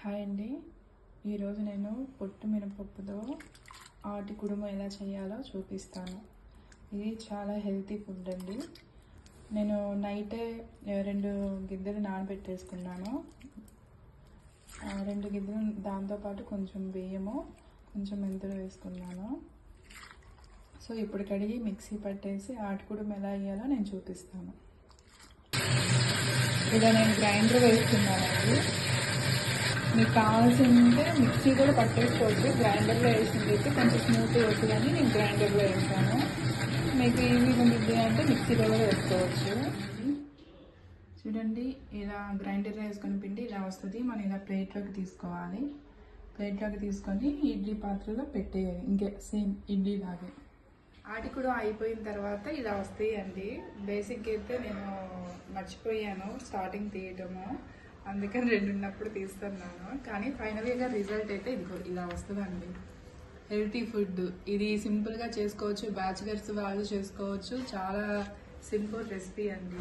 Hi అండి. ఈరోజు నేను పొట్టు మినపప్పుతో ఆటి కుడుము ఎలా చేయాలో చూపిస్తాను. ఇది చాలా హెల్తీ ఫుడ్ అండి. నేను నైటే 2 గిద్దలు నానబెట్టేసుకున్నాను. 2 గిద్దలు, దాంతోపాటు కొంచెం బియ్యము, కొంచెం మెంతులు వేసుకున్నాను. సో ఇప్పుడు కడిగి మిక్సీ పట్టేసి ఆటి కుడుము ఎలా వేయాలో నేను చూపిస్తాను. ఇలా నేను గ్రైండర్ వేసుకున్నానండి. మీకు కావాల్సింటే మిక్సీ కూడా పట్టేసుకోవచ్చు. గ్రైండర్లో వేసిందైతే కొంచెం స్మూత్గా అవుతుందని నేను గ్రైండర్లో వేసాను. మీకు ఈజీగా ఉంది అంటే మిక్సీలో కూడా వేసుకోవచ్చు. చూడండి, ఇలా గ్రైండర్లో వేసుకొని పిండి ఇలా వస్తుంది. మనం ఇలా ప్లేట్లోకి తీసుకోవాలి. ప్లేట్లోకి తీసుకొని ఇడ్లీ పాత్రలో పెట్టేయాలి. ఇంకే సేమ్ ఇడ్లీ లాగే. ఆటి కూడా అయిపోయిన తర్వాత ఇలా వస్తాయి అండి. బేసిక్గా అయితే నేను మర్చిపోయాను స్టార్టింగ్ తీయటము, అందుకని 2 ఉన్నప్పుడు తీస్తున్నాను. కానీ ఫైనల్గా రిజల్ట్ అయితే ఇదిగో ఇలా వస్తుందండి. హెల్తీ ఫుడ్ ఇది, సింపుల్గా చేసుకోవచ్చు. బ్యాచిలర్స్ వాళ్ళు చేసుకోవచ్చు. చాలా సింపుల్ రెసిపీ అండి.